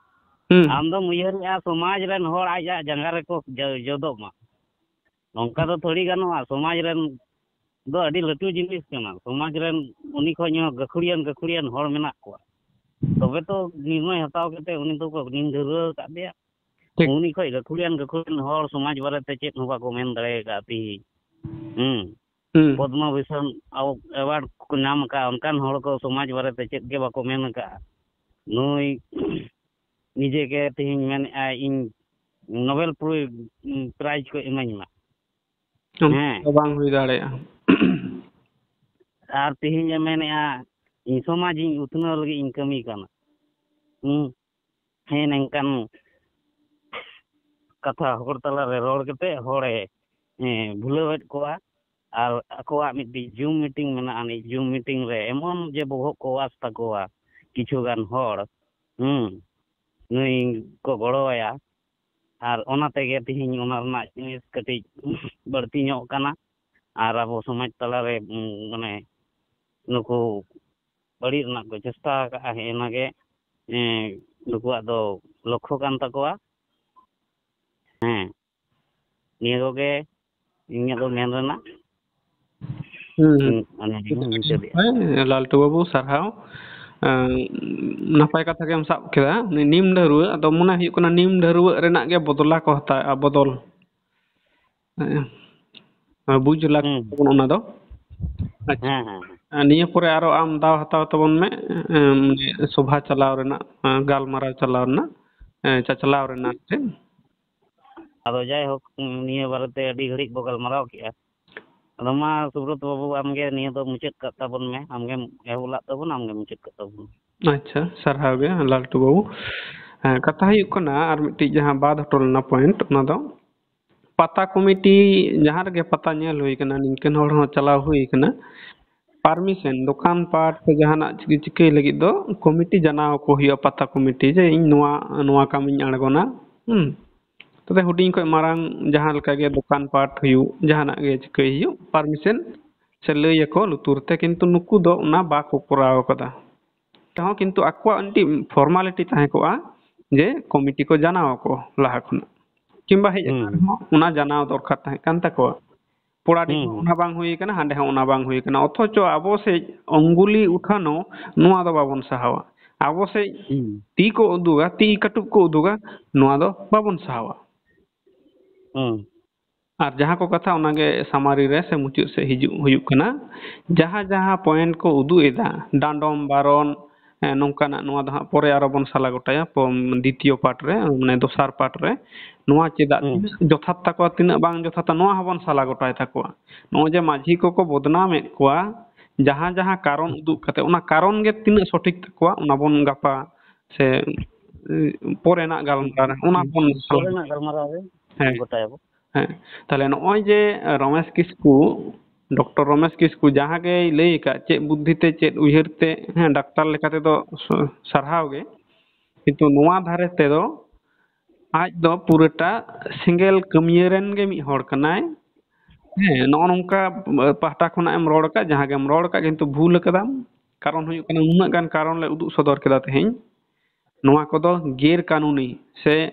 ᱟᱢ ᱫᱚᱢ ᱩᱭᱦᱟᱹᱨᱮᱜᱼᱟ ᱥᱚᱢᱟᱡᱽ ᱨᱮᱱ ᱦᱚᱲ ᱟᱡᱟᱜ ᱡᱟᱸᱜᱟ ᱨᱮᱠᱚ ᱡᱚᱫᱚᱜ ᱢᱟ। ᱱᱚᱝᱠᱟ ᱫᱚ ᱛᱷᱚᱲᱤ ᱜᱟᱱᱚᱜᱼᱟ। ᱥᱚᱢᱟᱡᱽ ᱨᱮᱱ ᱫᱚ ᱟᱹᱰᱤ ᱞᱟᱹᱴᱩ ᱡᱤᱱᱤᱥ ᱠᱟᱱᱟ। ᱥᱚᱢᱟᱡᱽ ᱨᱮᱱ ᱩᱱᱤ ᱠᱷᱚᱡ ᱦᱚᱸ ᱜᱟᱹᱠᱷᱩᱲᱤᱭᱟᱱ ᱦᱚᱲ ᱢᱮᱱᱟᱜ ᱠᱚᱣᱟ। ᱛᱚᱵᱮ ᱛᱚ ᱱᱤᱨᱱᱚᱭ ᱦᱟᱛᱟᱣ ᱠᱟᱛᱮ ᱩᱱᱤ ᱫᱚᱠᱚ ᱱᱤᱢ ᱰᱷᱟᱹᱨᱣᱟᱹ ᱟᱠᱟᱫ ᱫᱮᱭᱟ। ᱴᱷᱤᱠ ᱩᱱᱤ ᱠᱷᱚᱡ ᱜᱟᱹᱠᱷᱩᱲᱤᱭᱟᱱ ᱦᱚᱲ ᱥᱚᱢᱟᱡᱽ ᱵᱟᱨᱮᱛᱮ ᱪᱮᱫ ᱦᱚᱸ ᱵᱟᱠᱚ ᱢᱮᱱ ᱫᱟᱲᱮ ᱟᱠᱟᱫᱼᱟ ᱛᱤᱦᱤᱧ। ᱯᱚᱫᱽᱢᱚ ᱵᱷᱩᱥᱚᱱ ᱮᱣᱟᱨᱰ ᱠᱚ ᱧᱟᱢ ᱟᱠᱟᱫᱼᱟ, ᱚᱱᱠᱟᱱ ᱦᱚᱲ ᱠᱚ ᱥᱚᱢᱟᱡᱽ ᱵᱟᱨᱮᱛᱮ ᱪᱮᱫ ᱜᱮ ᱵᱟᱠᱚ ᱢᱮᱱ ᱟᱠᱟᱫᱼᱟ। ᱱᱩᱭ ᱱᱤᱡᱮ ᱜᱮ ᱛᱤᱦᱤᱧ ᱢᱮᱱᱮᱫᱼᱟᱭ ᱤᱧ ᱱᱳᱵᱮᱞ ᱯᱨᱟᱭᱤᱡᱽ ᱠᱚ ᱤᱢᱟᱹᱧ ᱢᱟ। ᱦᱮᱸ ᱵᱟᱝ ᱦᱩᱭ ᱫᱟᱲᱮᱭᱟᱜᱼᱟ। ᱟᱨ ᱛᱤᱦᱤᱧ ᱮ ᱢᱮᱱᱮᱫᱼᱟ ᱤᱧ ᱥᱚᱢᱟᱡᱽ ᱤᱧ ᱩᱛᱱᱟᱹᱣ ᱞᱟᱹᱜᱤᱫ ᱤᱧ ᱠᱟᱹᱢᱤ ᱠᱟᱱᱟ। ᱦᱮᱸ ᱱᱚᱝᱠᱟᱱ ᱠᱟᱛᱷᱟ ᱦᱚᱲ ᱛᱟᱞᱟᱨᱮ ᱨᱚᱲ ᱠᱟᱛᱮ ᱦᱚᱲᱮ ᱵᱷᱩᱞᱟᱹᱣᱮᱫ ᱠᱚᱣᱟ। ᱟᱨ ᱟᱠᱚᱣᱟᱜ ᱢᱤᱫᱴᱤᱡ ᱡᱩᱢ ᱢᱤᱴᱤᱝ ᱢᱮᱱᱟᱜᱼᱟ। ᱟᱹᱱᱤᱡ ᱡᱩᱢ ᱢᱤᱴᱤᱝ ᱨᱮ ᱮᱢᱚᱱ ᱡᱮ ᱵᱚᱦᱚᱜ ᱠᱚ ᱣᱟᱥ ᱛᱟᱠᱚᱣᱟ ᱠᱤᱪᱷᱩ ᱜᱟᱱ ᱦᱚᱲ, ᱱᱩᱭ ᱠᱚ ᱜᱚᱲᱚᱣᱟᱭᱟ। ᱟᱨ ᱚᱱᱟ ᱛᱮᱜᱮ ᱛᱤᱦᱤᱧ ᱚᱱᱟ ᱨᱮᱱᱟᱜ ᱡᱤᱱᱤᱥ ᱠᱟᱹᱴᱤᱡ ᱵᱟᱹᱲᱛᱤ ᱧᱚᱜ ᱠᱟᱱᱟ। ᱟᱨ ᱟᱵᱚ ᱥᱚᱢᱟᱡᱽ ᱛᱟᱞᱟᱨᱮ ᱢᱟᱱᱮ ᱱᱩᱠᱩ ᱵᱟᱹᱲᱤᱡ ᱨᱮᱱᱟᱜ ᱠᱚ ᱪᱮᱥᱴᱟ ᱟᱠᱟᱫᱼᱟ। ᱦᱮᱸ ᱚᱱᱟᱜᱮ ᱱᱩᱠᱩᱣᱟᱜ ᱫᱚ ᱞᱚᱠᱠᱷᱚ ᱠᱟᱱ ᱛᱟᱠᱚᱣᱟ। ᱦᱮᱸ ᱱᱤᱭᱟᱹ ᱠᱚᱜᱮ ᱤᱧᱟᱹᱜ ᱫᱚ ᱢᱮᱱ ᱨᱮᱱᱟᱜ। ᱞᱟᱞᱴᱩ ᱵᱟᱹᱵᱩ ᱥᱟᱨᱦᱟᱣ। ᱱᱟᱯᱟᱭ ᱠᱟᱛᱷᱟ ᱜᱮᱢ ᱥᱟᱵ ᱠᱮᱫᱟ। ᱱᱤᱢ ᱰᱷᱟᱹᱨᱣᱟᱹᱜ ᱟᱫᱚ ᱢᱚᱱᱮ ᱦᱩᱭᱩᱜ ᱠᱟᱱᱟ ᱱᱤᱢ ᱰᱷᱟᱹᱨᱣᱟᱹᱜ ᱨᱮᱱᱟᱜ ᱜᱮ ᱵᱚᱫᱞᱟ ᱠᱚ ᱦᱟᱛᱟᱣᱮᱜᱼᱟ, ᱵᱚᱫᱚᱞ। ᱵᱩᱡᱽ ᱞᱟᱹᱠᱛᱤ ᱛᱟᱵᱚᱱ ᱚᱱᱟ ᱫᱚ। ᱟᱪᱪᱷᱟ, ᱦᱮᱸ ᱦᱮᱸ ᱱᱤᱭᱟᱹ ᱯᱚᱨᱮ ᱟᱨᱚ ᱟᱢ ᱫᱟᱣ ᱦᱟᱛᱟᱣ ᱛᱟᱵᱚᱱ ᱢᱮ ᱥᱚᱵᱷᱟ ᱪᱟᱞᱟᱣ ᱨᱮᱱᱟᱜ, ᱜᱟᱞᱢᱟᱨᱟᱣ ᱪᱟᱞᱟᱣ ᱨᱮᱱᱟᱜ, ᱪᱟᱪᱞᱟᱣ ᱨᱮᱱᱟᱜ ᱟᱫᱚ ᱡᱟᱭᱦᱳᱠ ᱱᱤᱭᱟᱹ ᱵᱟᱨᱮᱛᱮ ᱟᱹᱰᱤ ᱜᱷᱟᱹᱲᱤᱡ ᱵᱚ ᱜᱟᱞᱢᱟᱨᱟᱣ ᱠᱮᱜᱼᱟ। ᱟᱫᱚ ᱢᱟ ᱥᱩᱵᱨᱚᱛ ᱵᱟᱹᱵᱩ ᱟᱢᱜᱮ ᱱᱤᱭᱟᱹ ᱫᱚ ᱢᱩᱪᱟᱹᱫ ᱠᱟᱜ ᱛᱟᱵᱚᱱ ᱢᱮ। ᱟᱢᱜᱮᱢ ᱮᱦᱚᱵ ᱞᱟᱜ ᱛᱟᱵᱚᱱ, ᱟᱢᱜᱮ ᱢᱩᱪᱟᱹᱫ ᱠᱟᱜ ᱛᱟᱵᱚᱱ ᱢᱮ। ᱟᱪᱪᱷᱟ, ᱥᱟᱨᱦᱟᱣ ᱜᱮ ᱞᱟᱞᱴᱩ ᱵᱟᱹᱵᱩ। ᱠᱟᱛᱷᱟ ᱦᱩᱭᱩᱜ ᱠᱟᱱᱟ ᱟᱨ ᱢᱤᱫᱴᱤᱡ ᱡᱟᱦᱟᱸ ᱵᱟᱫ ᱦᱚᱴᱚ ᱞᱮᱱᱟ ᱯᱚᱭᱮᱱᱴ, ᱚᱱᱟ ᱫᱚ ᱯᱟᱛᱟ ᱠᱚᱢᱤᱴᱤ ᱡᱟᱦᱟᱸ ᱨᱮᱜᱮ ᱯᱟᱛᱟ ᱧᱮᱞ ᱦᱩᱭ ᱠᱟᱱᱟ, ᱱᱤᱝᱠᱟᱹᱱ ᱦᱚᱲ ᱦᱚᱸ ᱪᱟᱞᱟᱣ ᱦᱩᱭ ᱠᱟᱱᱟ। ᱯᱟᱨᱢᱤᱥᱚᱱ ᱫᱚᱠᱟᱱ ᱯᱟᱴ ᱥᱮ ᱡᱟᱦᱟᱱᱟᱜ ᱪᱤᱠᱟᱹᱭ ᱞᱟᱹᱜᱤᱫ ᱫᱚ ᱠᱚᱢᱤᱴᱤ ᱡᱟᱱᱟᱣ ᱟᱠᱚ ᱦᱩᱭᱩᱜᱼᱟ। ᱯᱟᱛᱟ ᱠᱚᱢᱤᱴᱤ ᱡᱮ ᱤᱧ ᱱᱚᱣᱟ ᱠᱟᱹᱢᱤᱧ ᱟᱬᱜᱚᱱᱟ। ᱛᱚᱵᱮ ᱦᱩᱰᱤᱧ ᱠᱷᱚᱡ ᱢᱟᱨᱟᱝ ᱡᱟᱦᱟᱸ ᱞᱮᱠᱟ ᱜᱮ ᱫᱚᱠᱟᱱ ᱯᱟᱴ ᱦᱩᱭᱩᱜ, ᱡᱟᱦᱟᱱᱟᱜ ᱜᱮ ᱪᱤᱠᱟᱹᱭ ᱦᱩᱭᱩᱜ, ᱯᱟᱨᱢᱤᱥᱚᱱ ᱥᱮ ᱞᱟᱹᱭ ᱟᱠᱚ ᱞᱩᱛᱩᱨ te, ᱠᱤᱱᱛᱩ ᱱᱩᱠᱩ ᱫᱚ ᱚᱱᱟ ᱵᱟᱠᱚ ᱠᱚᱨᱟᱣ ᱠᱟᱫᱟ। ᱛᱮᱦᱚᱸ ᱠᱤᱱᱛᱩ ᱟᱠᱚᱣᱟᱜ ᱢᱤᱫᱴᱤᱡ ᱯᱷᱚᱨᱢᱟᱞᱤᱴᱤ ᱛᱟᱦᱮᱸ ᱠᱚᱜᱼᱟ ᱡᱮ ᱠᱚᱢᱤᱴᱤ ᱠᱚ ᱡᱟᱱᱟᱣ ᱟᱠᱚ ᱞᱟᱦᱟ ᱠᱷᱚᱱᱟᱜ, ᱠᱤᱝᱵᱟ ᱦᱮᱡ ᱟᱠᱟᱱ ᱨᱮᱦᱚᱸ ᱚᱱᱟ ᱡᱟᱱᱟᱣ ᱫᱚᱨᱠᱟর ᱛᱟᱦᱮᱸ ᱠᱟᱱ ᱛᱟᱠᱚᱣᱟ। ᱯᱚᱲᱟᱰᱤ ᱦᱚᱸ ᱚᱱᱟ ᱵᱟᱝ ᱦᱩᱭ ᱠᱟᱱᱟ, ᱦᱟᱸᱰᱮ ᱦᱚᱸ ᱚᱱᱟ ᱵᱟᱝ ᱦᱩᱭ ᱠᱟᱱᱟ। ᱚᱛᱷᱚᱪᱚ ᱟᱵᱚ ᱥᱮᱡ অঙ্গুলি উঠানো ᱱᱚᱣᱟ ᱫᱚ ᱵᱟᱵᱚᱱ ᱥᱟᱦᱟᱣᱟ। ᱟᱵᱚ ᱥᱮᱡ ᱛᱤ ᱠᱚ ᱩᱫᱩᱜᱟ, ᱛᱤ ᱠᱟᱹᱴᱩᱵ ᱠᱚ ᱩᱫᱩᱜᱟ, ᱱᱚᱣᱟ ᱫᱚ ᱵᱟᱵᱚᱱ ᱥᱟᱦᱟᱣᱟ। ᱟᱨ ᱡᱟᱦᱟᱸ ᱠᱚ ᱠᱟᱛᱷᱟ ᱚᱱᱟᱜᱮ ᱥᱟᱢᱟᱨᱤ ᱨᱮ ᱥᱮ ᱢᱩᱪᱟᱹᱫ ᱥᱮᱫ ᱦᱩᱭᱩᱜ ᱠᱟᱱᱟ। ᱡᱟᱦᱟᱸ ᱯᱚᱭᱮᱱᱴ ko ᱩᱫᱩᱜ ᱮᱫᱟ, ᱰᱟᱸᱰᱚᱢ ᱵᱟᱨᱚᱱ ᱱᱚᱝᱠᱟᱱᱟᱜ, ᱱᱚᱣᱟ ᱫᱚ ᱦᱟᱸᱜ ᱯᱚᱨᱮ ᱟᱨᱚ ᱵᱚᱱ ᱥᱟᱞᱟ ᱜᱚᱴᱟᱭᱟ ᱫᱤᱛᱤᱭᱚ ᱯᱟᱴ ᱨᱮ, ᱢᱟᱱᱮ ᱫᱚᱥᱟᱨ ᱯᱟᱴ ᱨᱮ। ᱱᱚᱣᱟ ᱪᱮᱫᱟᱜ ᱛᱤᱱᱟᱹᱜ ᱡᱚᱛᱷᱟᱛ ᱛᱟᱠᱚᱣᱟ, ᱛᱤᱱᱟᱹᱜ ᱵᱟᱝ ᱡᱚᱛᱷᱟᱛᱟ, ᱱᱚᱣᱟ ᱦᱚᱸᱵᱚᱱ ᱥᱟᱞᱟ ᱜᱚᱴᱟᱭ ᱛᱟᱠᱚᱣᱟ। ᱱᱚᱜᱼᱚᱭ ᱡᱮ ᱢᱟᱹᱡᱷᱤ ᱠᱚᱠᱚ ᱵᱚᱫᱱᱟᱢᱮᱫ ᱠᱚᱣᱟ, ᱡᱟᱦᱟᱸ ᱠᱟᱨᱚᱱ ᱩᱫᱩᱜ ᱠᱟᱛᱮ, ᱚᱱᱟ ᱠᱟᱨᱚᱱ ᱜᱮ ᱛᱤᱱᱟᱹᱜ ᱥᱚᱴᱷᱤᱠ ᱛᱟᱠᱚᱣᱟ, ᱚᱱᱟ ᱵᱚᱱ ᱜᱟᱯᱟ ᱥᱮ ᱯᱚᱨᱮᱱᱟᱜ ᱜᱟᱞᱢᱟᱨᱟᱣ ᱨᱮ ᱚᱱᱟ ᱵᱚᱱ ᱯᱚᱨᱮᱱᱟᱜ ᱜᱟᱞᱢᱟᱨᱟᱣ ᱨᱮ ᱜᱚᱴᱟᱭᱟᱵᱚ। ᱦᱮᱸ, ᱛᱟᱦᱞᱮ ᱱᱚᱜᱼᱚᱭ ᱡᱮ ᱨᱚᱢᱮশ ᱠᱤᱥᱠᱩ, ᱰᱚᱠᱴᱚᱨ ᱨᱚᱢᱮশ ᱠᱤᱥᱠᱩ ᱡᱟᱦᱟᱸ ᱜᱮᱭ ᱞᱟᱹᱭ ᱟᱠᱟᱫ, ᱪᱮᱫ ᱵᱩᱫᱽᱫᱷᱤ ᱛᱮ ᱪᱮᱫ ᱩᱭᱦᱟᱹᱨ ᱛᱮ, ᱦᱮᱸ ᱰᱟᱠᱛᱟᱨ ᱞᱮᱠᱟ ᱛᱮᱫᱚ ᱥᱟᱨᱦᱟᱣ ᱜᱮ, ᱠᱤᱱᱛᱩ ᱱᱚᱣᱟ ᱫᱷᱟᱨᱮ ᱛᱮᱫᱚ ᱟᱡ ᱫᱚ ᱯᱩᱨᱟᱹᱴᱟ ᱥᱮᱸᱜᱮᱞ ᱠᱟᱹᱢᱤᱭᱟᱹ ᱨᱮᱱ ᱜᱮ ᱢᱤᱫ ᱦᱚᱲ ᱠᱟᱱᱟᱭ। ᱦᱮᱸ, ᱱᱚᱜᱼᱚ ᱱᱚᱝᱠᱟ ᱯᱟᱦᱴᱟ ᱠᱷᱚᱱᱟᱜ ᱮᱢ ᱨᱚᱲ ᱟᱠᱟᱫ, ᱡᱟᱦᱟᱸ ᱜᱮᱢ ᱨᱚᱲ ᱟᱠᱟᱫ, ᱠᱤᱱᱛᱩ ᱵᱷᱩᱞ ᱟᱠᱟᱫᱟᱢ। ᱠᱟᱨᱚᱱ ᱦᱩᱭᱩᱜ ᱠᱟᱱᱟ ᱱᱩᱱᱟᱹᱜ ᱜᱟᱱ ᱠᱟᱨᱚᱱ ᱞᱮ ᱩᱫᱩᱜ ᱥᱚᱫᱚᱨ ᱠᱮᱫᱟ ᱛᱮᱦᱮᱧ। ᱱᱚᱣᱟ ᱠᱚᱫᱚ ᱜᱮᱨ ᱠᱟᱹᱱᱩᱱᱤ ᱥᱮ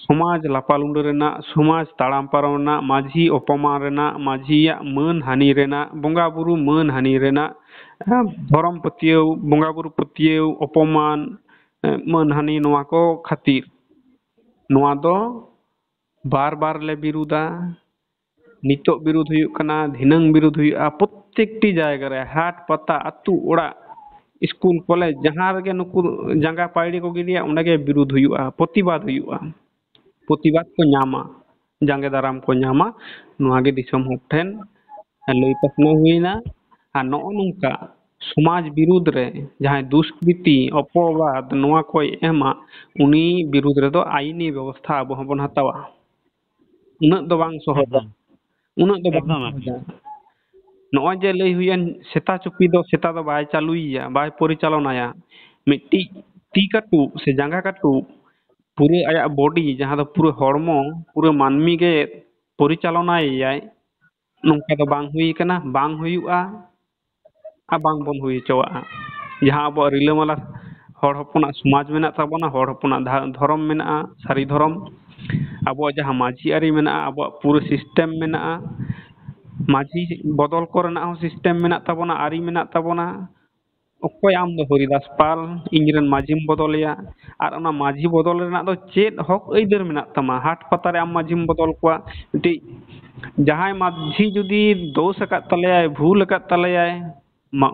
ᱥᱚᱢᱟᱡᱽ ᱞᱟᱯᱟᱞᱩᱸᱰᱟᱹ ᱨᱮᱱᱟᱜ, ᱥᱚᱢᱟᱡᱽ ᱛᱟᱲᱟᱢ ᱯᱟᱨᱚᱢ ᱨᱮᱱᱟᱜ, ᱢᱟᱹᱡᱷᱤ ᱚᱯᱚᱢᱟᱱ ᱨᱮᱱᱟᱜ, ᱢᱟᱹᱡᱷᱤᱭᱟᱜ ᱢᱟᱹᱱ ᱦᱟᱹᱱᱤ ᱨᱮᱱᱟᱜ, ᱵᱚᱸᱜᱟ ᱵᱩᱨᱩ ᱢᱟᱹᱱ ᱦᱟᱹᱱᱤ ᱨᱮᱱᱟᱜ, ᱫᱷᱚᱨᱚᱢ ᱯᱟᱹᱛᱭᱟᱹᱣ, ᱵᱚᱸᱜᱟ ᱵᱩᱨᱩ ᱯᱟᱹᱛᱭᱟᱹᱣ ᱚᱯᱚᱢᱟᱱ, ᱢᱟᱹᱱ ᱦᱟᱹᱱᱤ, ᱱᱚᱣᱟ ᱠᱚ ᱠᱷᱟᱹᱛᱤᱨ ᱱᱚᱣᱟ ᱫᱚ ᱵᱟᱨ ᱵᱟᱨ ᱞᱮ ᱵᱤᱨᱩᱫᱟ। ᱱᱤᱛᱚᱜ ᱵᱤᱨᱩᱫ ᱦᱩᱭᱩᱜ ᱠᱟᱱᱟ, ᱫᱷᱤᱱᱟᱹᱝ ᱵᱤᱨᱩᱫ ᱦᱩᱭᱩᱜᱼᱟ, ᱯᱨᱚᱛᱛᱮᱠᱴᱤ ᱡᱟᱭᱜᱟ ᱨᱮ ᱦᱟᱴ ᱯᱟᱛᱟ ᱟᱹᱛᱩ ᱚᱲᱟᱜ স্কুল কলেজ ᱡᱟᱦᱟᱸ ᱨᱮᱜᱮ ᱱᱩᱠᱩ ᱡᱟᱸᱜᱟ ᱯᱟᱭᱲᱤ ᱠᱚ ᱜᱤᱰᱤᱭᱟ ᱚᱸᱰᱮ ᱜᱮ ᱵᱤᱨᱩᱫ ᱦᱩᱭᱩᱜᱼᱟ, ᱯᱨᱚᱛᱤᱵᱟᱫ ᱦᱩᱭᱩᱜᱼᱟ, ᱯᱨᱚᱛᱤᱵᱟᱫ ᱠᱚ ᱧᱟᱢᱟ, ᱡᱟᱸᱜᱮ ᱫᱟᱨᱟᱢ ᱠᱚ ᱧᱟᱢᱟ। ᱱᱚᱣᱟ ᱜᱮ ᱫᱤᱥᱚᱢ ᱦᱚᱲ ᱴᱷᱮᱱ ᱞᱟᱹᱭ ᱯᱟᱥᱱᱟᱣ ᱦᱩᱭᱱᱟ। ᱟᱨ ᱱᱚᱜᱼᱚ ᱱᱚᱝᱠᱟ ᱥᱚᱢᱟᱡᱽ ᱵᱤᱨᱩᱫ ᱨᱮ ᱡᱟᱦᱟᱸᱭ ᱫᱩষ্কৃতি অপবাদ ᱱᱚᱣᱟ ᱠᱚᱭ ᱮᱢᱟ ᱩᱱᱤ ᱵᱤᱨᱩᱫ ᱨᱮᱫᱚ ᱟইনি ব্যবস্থা ᱟᱵᱚ ᱦᱚᱸᱵᱚᱱ ᱦᱟᱛᱟᱣᱟ। ᱩᱱᱟᱹᱜ ᱫᱚ ᱵᱟᱝ ᱥᱚᱦᱚᱡᱟ, ᱮᱠᱫᱚᱢ ᱩᱱᱟᱹᱜ ᱫᱚ ᱵᱟᱝ ᱮᱠᱫᱚᱢ ᱥᱚᱦᱚᱡᱟ। ᱱᱚᱜᱼᱚᱭ ᱡᱮ ᱞᱟᱹᱭ ᱦᱩᱭᱮᱱ ᱥᱮᱛᱟ ᱪᱩᱯᱤ ᱫᱚ ᱥᱮᱛᱟ ᱫᱚ ᱵᱟᱭ ᱪᱟᱹᱞᱩᱭᱮᱭᱟ, ᱵᱟᱭ ᱯᱚᱨᱤᱪᱟলনাᱭᱟ। ᱢᱤᱫᱴᱤᱡ ᱛᱤ ᱠᱟᱹᱴᱩᱵ ᱥᱮ ᱡᱟᱸᱜᱟ ᱠᱟᱹᱴᱩᱵ পুরো আয়া বডি যাহা ᱫᱚ পুরো হড়মো পুরো মানমি ᱜᱮ পরিচালনাᱭᱟᱭ ᱱᱚᱝᱠᱟ ᱫᱚ ᱵᱟᱝ ᱦᱩᱭ ᱠᱟᱱᱟ, ᱵᱟᱝ ᱦᱩᱭᱩᱜᱼᱟ ᱟᱨ ᱵᱟᱝ ᱵᱚᱱ ᱦᱩᱭ ᱦᱚᱪᱚᱣᱟᱜᱼᱟ। ᱡᱟᱦᱟᱸ ᱟᱵᱚᱣᱟᱜ ᱨᱤᱞᱟᱹᱢᱟᱞᱟ ᱦᱚᱲ ᱦᱚᱯᱚᱱᱟᱜ ᱥᱚᱢᱟᱡᱽ ᱢᱮᱱᱟᱜ ᱛᱟᱵᱚᱱᱟ, ᱦᱚᱲ ᱦᱚᱯᱚᱱᱟᱜ ᱫᱷᱚᱨᱚᱢ ᱢᱮᱱᱟᱜᱼᱟ, ᱥᱟᱹᱨᱤ ᱫᱷᱚᱨᱚᱢ, ᱟᱵᱚᱣᱟᱜ ᱡᱟᱦᱟᱸ ᱢᱟᱹᱡᱷᱤ ᱟᱹᱨᱤ ᱢᱮᱱᱟᱜᱼᱟ, ᱟᱵᱚᱣᱟᱜ ᱯᱩᱨᱟᱹ ᱥᱤᱥᱴᱮᱢ ᱢᱮᱱᱟᱜᱼᱟ, ᱢᱟᱹᱡᱷᱤ ᱵᱚᱫᱚᱞ ᱠᱚᱨᱮᱱᱟᱜ ᱦᱚᱸ ᱥᱤᱥᱴᱮᱢ ᱢᱮᱱᱟᱜ ᱛᱟᱵᱚᱱᱟ, ᱟᱹᱨᱤ ᱢᱮᱱᱟᱜ ᱛᱟᱵᱚᱱᱟ। ᱚᱠᱚᱭ ᱟᱢ ᱫᱚ ᱦᱚᱨᱤᱫᱟᱥ ᱯᱟᱞ ᱤᱧᱨᱮᱱ ᱢᱟᱹᱡᱷᱤᱢ ᱵᱚᱫᱚᱞᱮᱭᱟ ᱟᱨ ᱚᱱᱟ ᱢᱟᱹᱡᱷᱤ ᱵᱚᱫᱚᱞ ᱨᱮᱱᱟᱜ ᱫᱚ ᱪᱮᱫ ᱦᱚᱠ ᱟᱹᱭᱫᱟᱹᱨ ᱢᱮᱱᱟᱜ ᱛᱟᱢᱟ? ᱦᱟᱴ ᱯᱟᱛᱟᱨᱮ ᱟᱢ ᱢᱟᱹᱡᱷᱤᱢ ᱵᱚᱫᱚᱞ ᱠᱚᱣᱟ, ᱢᱤᱫᱴᱤᱡ ᱡᱟᱦᱟᱸᱭ ᱢᱟᱹᱡᱷᱤ ᱡᱩᱫᱤ ᱫᱳᱥ ᱟᱠᱟᱫ ᱛᱟᱞᱮᱭᱟᱭ, ᱵᱷᱩᱞ ᱟᱠᱟᱫ ᱛᱟᱞᱮᱭᱟᱭ,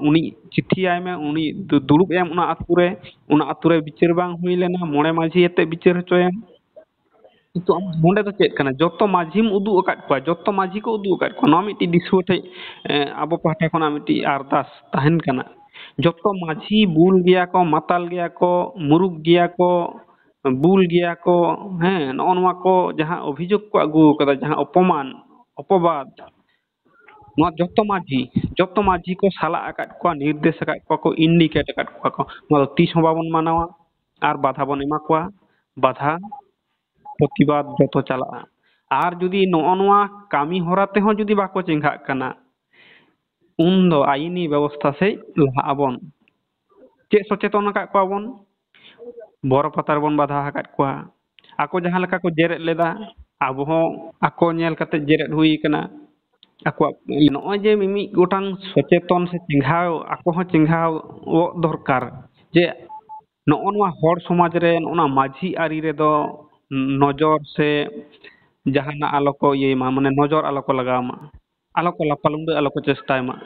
ᱩᱱᱤ ᱪᱤᱴᱷᱤᱭᱟᱭ ᱢᱮ, ᱩᱱᱤ ᱫᱩᱲᱩᱵ ᱮᱢ ᱚᱱᱟ ᱟᱛᱩ ᱨᱮ ᱵᱤᱪᱟᱹᱨ ᱵᱟᱝ ᱦᱩᱭ ᱞᱮᱱᱟ, ᱢᱚᱬᱮ ᱢᱟᱹᱡᱷᱤ ᱟᱛᱮ ᱵᱤᱪᱟᱹᱨ ᱦᱚᱪᱚᱭᱮᱢ। ᱠᱤᱱᱛᱩ ᱟᱢ ᱱᱚᱰᱮ ᱫᱚ ᱪᱮᱫ ᱠᱟᱱᱟ? ᱡᱚᱛᱚ ᱢᱟᱹᱡᱷᱤᱢ ᱩᱫᱩᱜ ᱟᱠᱟᱫ ᱠᱚᱣᱟ, ᱡᱚᱛᱚ ᱢᱟᱹᱡᱷᱤ ᱠᱚ ᱩᱫᱩᱜ ᱟᱠᱟᱫ ᱠᱚᱣᱟ। ᱱᱚᱣᱟ ᱢᱤᱫᱴᱤᱡ ᱫᱤᱥᱩᱣᱟᱹ ᱴᱷᱮᱡ ᱟᱵᱚ ᱯᱟᱦᱴᱟ ᱠᱷᱚᱱᱟᱜ ᱢᱤᱫᱴᱤᱡ ᱟᱨᱫᱟᱥ ᱛᱟᱦᱮᱱ ᱠᱟᱱᱟ। ᱡᱚᱛᱚ ᱢᱟᱹᱡᱷᱤ ᱵᱩᱞ ᱜᱮᱭᱟ ᱠᱚ, ᱢᱟᱛᱟᱞ ᱜᱮᱭᱟ ᱠᱚ, ᱢᱩᱨᱩᱠ ᱜᱮᱭᱟ ᱠᱚ, ᱵᱩᱞ ᱜᱮᱭᱟ ko, ᱦᱮᱸ ᱱᱚᱜᱼᱚ ᱱᱚᱣᱟ ko ᱡᱟᱦᱟᱸ ᱚᱵᱷᱤᱡᱳᱜᱽ ᱠᱚ ᱟᱹᱜᱩ ᱠᱟᱫᱟ, ᱡᱟᱦᱟᱸ ᱚᱯᱚᱢᱟᱱ ᱚᱯᱚᱵᱟᱫ, ᱱᱚᱣᱟ ᱡᱚᱛᱚ ᱢᱟᱹᱡᱷᱤ ᱠᱚ ᱥᱟᱞᱟ ᱟᱠᱟᱫ ᱠᱚᱣᱟ, ᱱᱤᱨᱫᱮশ ᱟᱠᱟᱫ ᱠᱚᱣᱟ ᱠᱚ, ᱤᱱᱰᱤᱠᱮᱴ ᱟᱠᱟᱫ ᱠᱚᱣᱟ ᱠᱚ। ᱱᱚᱣᱟ ᱫᱚ ᱛᱤᱥ ᱦᱚᱸ ᱵᱟᱵᱚᱱ ᱢᱟᱱᱟᱣᱟ ᱟᱨ ᱵᱟᱫᱷᱟ ᱵᱚᱱ ᱮᱢᱟ ᱠᱚᱣᱟ, ᱵᱟᱫᱷᱟ ᱯᱨᱚᱛᱤᱵᱟᱫ ᱡᱚᱛᱚ ᱪᱟᱞᱟᱜᱼᱟ। ᱟᱨ ᱡᱩᱫᱤ ᱱᱚᱜᱼᱚ ᱱᱚᱣᱟ ᱠᱟᱹᱢᱤ ᱦᱚᱨᱟ ᱛᱮᱦᱚᱸ ᱡᱩᱫᱤ ᱵᱟᱠᱚ ᱪᱮᱸघᱟᱜ ᱠᱟᱱᱟ, ᱩᱱᱫᱚ ᱟᱭᱤᱱᱤ ᱵᱮᱵᱚᱥᱛᱷᱟ ᱥᱮᱡ ᱞᱟᱦᱟᱜ ᱟᱵᱚᱱ। ᱪᱮᱫ ᱥᱚᱪᱮᱛᱚᱱ ᱟᱠᱟᱫ ᱠᱚᱣᱟ ᱵᱚᱱ? ᱵᱚᱨᱚ ᱯᱟᱛᱟ ᱨᱮᱵᱚᱱ ᱵᱟᱫᱷᱟ ᱟᱠᱟᱫ ᱠᱚᱣᱟ। ᱟᱠᱚ ᱡᱟᱦᱟᱸ ᱞᱮᱠᱟ ᱠᱚ ᱡᱮᱨᱮᱫ ᱞᱮᱫᱟ, ᱟᱵᱚ ᱦᱚᱸ ᱟᱠᱚ ᱧᱮᱞ ᱠᱟᱛᱮ ᱡᱮᱨᱮᱫ ᱦᱩᱭ ᱠᱟᱱᱟ। ᱟᱠᱚᱣᱟᱜ ᱱᱚᱜᱼᱚᱭ ᱡᱮ ᱢᱤᱢᱤᱫ ᱜᱚᱴᱟᱝ ᱥᱚᱪᱮᱛᱚᱱ ᱥᱮ ᱪᱮᱸᱜᱷᱟᱣ, ᱟᱠᱚ ᱦᱚᱸ ᱪᱮᱸᱜᱷᱟᱣᱚᱜ ᱫᱚᱨᱠᱟর ᱡᱮ ᱱᱚᱜᱼᱚ ᱱᱚᱣᱟ ᱦᱚᱲ ᱥᱚᱢᱟᱡᱽ ᱨᱮ ᱱᱚᱜᱼᱚ ᱱᱚᱣᱟ ᱢᱟᱹᱡᱷᱤ ᱟᱹᱨᱤ ᱨᱮᱫᱚ ᱱᱚᱡᱚᱨ ᱥᱮ ᱡᱟᱦᱟᱱᱟᱜ ᱟᱞᱚ ᱠᱚ ᱤᱭᱟᱹᱭ ᱢᱟ, ᱢᱟᱱᱮ ᱱᱚᱡᱚᱨ ᱟᱞᱚ ᱠᱚ ᱞᱟᱜᱟᱣ ᱢᱟ, ᱟᱞᱚ ᱠᱚ ᱞᱟᱯᱟᱞᱩᱸᱰᱟᱹ ᱟᱞᱚ ᱠᱚ ᱪᱮᱥᱴᱟᱭ ᱢᱟ,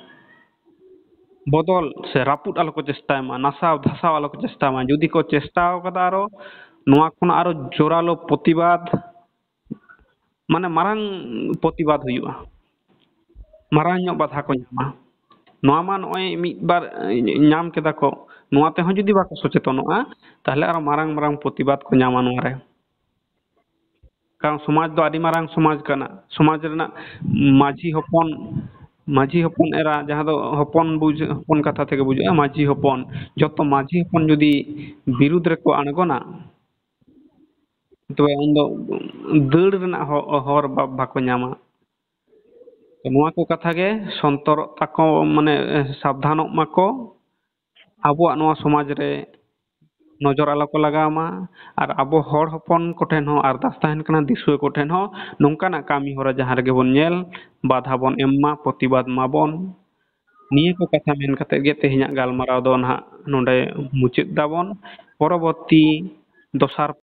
ᱵᱚᱫᱚᱞ ᱥᱮ ᱨᱟᱹᱯᱩᱫ ᱟᱞᱚ ᱠᱚ ᱪᱮᱥᱴᱟᱭ ᱢᱟ, ᱱᱟᱥᱟᱣ ᱫᱷᱟᱥᱟᱣ ᱟᱞᱚ ᱠᱚ ᱪᱮᱥᱴᱟᱭ ᱢᱟ। ᱡᱩᱫᱤ ᱠᱚ ᱪᱮᱥᱴᱟᱣ ᱠᱟᱫᱟ ᱟᱨᱚ ᱱᱚᱣᱟ ᱠᱷᱚᱱᱟᱜ ᱟᱨᱚ জোরালো প্রতিবাদ, মানে মারাং প্রতিবাদ ᱦᱩᱭᱩᱜᱼᱟ, ᱢᱟᱨᱟᱝ ᱧᱚᱜ ᱵᱟᱫᱷᱟ ᱠᱚ ᱧᱟᱢᱟ। ᱱᱚᱣᱟ ᱢᱟ ᱱᱚᱜᱼᱚᱭ ᱢᱤᱫ ᱵᱟᱨ ᱧᱟᱢ ᱠᱮᱫᱟ ᱠᱚ, ᱱᱚᱣᱟ ᱛᱮᱦᱚᱸ ᱡᱩᱫᱤ ᱵᱟᱠᱚ ᱥᱚᱪᱮᱛᱚᱱᱚᱜᱼᱟ ᱛᱟᱦᱞᱮ ᱟᱨᱚ ᱢᱟᱨᱟᱝ ᱢᱟᱨᱟᱝ ᱯᱨᱚᱛᱤᱵᱟᱫ ᱠᱚ ᱧᱟᱢᱟ ᱱᱚᱣᱟ ᱨᱮ। ᱠᱟᱨᱚᱱ ᱥᱚᱢᱟᱡᱽ ᱫᱚ ᱟᱹᱰᱤ ᱢᱟᱨᱟᱝ ᱥᱚᱢᱟᱡᱽ ᱠᱟᱱᱟ। ᱥᱚᱢᱟᱡᱽ ᱨᱮᱱᱟᱜ ᱢᱟᱹᱡᱷᱤ ᱦᱚᱯᱚᱱ ᱮᱨᱟ, ᱡᱟᱦᱟᱸ ᱫᱚ ᱦᱚᱯᱚᱱ ᱠᱟᱛᱷᱟ ᱛᱮᱜᱮ ᱵᱩᱡᱷᱟᱹᱜᱼᱟ, ᱢᱟᱹᱡᱷᱤ ᱦᱚᱯᱚᱱ, ᱡᱚᱛᱚ ᱢᱟᱹᱡᱷᱤ ᱦᱚᱯᱚᱱ ᱡᱩᱫᱤ ᱵᱤᱨᱩᱫ ᱨᱮᱠᱚ ᱟᱬᱜᱚᱱᱟ, ᱛᱚᱵᱮ ᱩᱱᱫᱚ ᱫᱟᱹᱲ ᱨᱮᱱᱟᱜ ᱦᱚᱨ ᱵᱟᱠᱚ ᱧᱟᱢᱟ। ᱱᱚᱣᱟ ᱠᱚ ᱠᱟᱛᱷᱟ ᱜᱮ ᱥᱚᱱᱛᱚᱨᱚᱜ ᱛᱟᱠᱚ, ᱢᱟᱱᱮ ᱥᱟᱵᱫᱷᱟᱱᱚᱜ ᱢᱟᱠᱚ, ᱟᱵᱚᱣᱟᱜ ᱱᱚᱣᱟ ᱥᱚᱢᱟᱡᱽ ᱨᱮ ᱱᱚᱡᱚᱨ ᱟᱞᱚ ᱠᱚ ᱞᱟᱜᱟᱣ ᱢᱟ। ᱟᱨ ᱟᱵᱚ ᱦᱚᱲ ᱦᱚᱯᱚᱱ ᱠᱚᱴᱷᱮᱱ ᱦᱚᱸ ᱟᱨᱫᱟᱥ ᱛᱟᱦᱮᱱ ᱠᱟᱱᱟ, ᱫᱤᱥᱩᱣᱟᱹ ᱠᱚᱴᱷᱮᱱ ᱦᱚᱸ ᱱᱚᱝᱠᱟᱱᱟᱜ ᱠᱟᱹᱢᱤ ᱦᱚᱨᱟ ᱡᱟᱦᱟᱸ ᱨᱮᱜᱮ ᱵᱚᱱ ᱧᱮᱞ, ᱵᱟᱫᱷᱟ ᱵᱚᱱ ᱮᱢ ᱢᱟ, ᱯᱨᱚᱛᱤᱵᱟᱫ ᱢᱟᱵᱚᱱ। ᱱᱤᱭᱟᱹ ᱠᱚ ᱠᱟᱛᱷᱟ ᱢᱮᱱ ᱠᱟᱛᱮ ᱜᱮ ᱛᱮᱦᱮᱧᱟᱜ ᱜᱟᱞᱢᱟᱨᱟᱣ ᱫᱚ ᱱᱟᱦᱟᱜ ᱱᱚᱰᱮ ᱢᱩᱪᱟᱹᱫ ᱫᱟᱵᱚᱱ। ᱯᱚᱨᱚᱵᱚᱨᱛᱤ ᱫᱚᱥᱟᱨ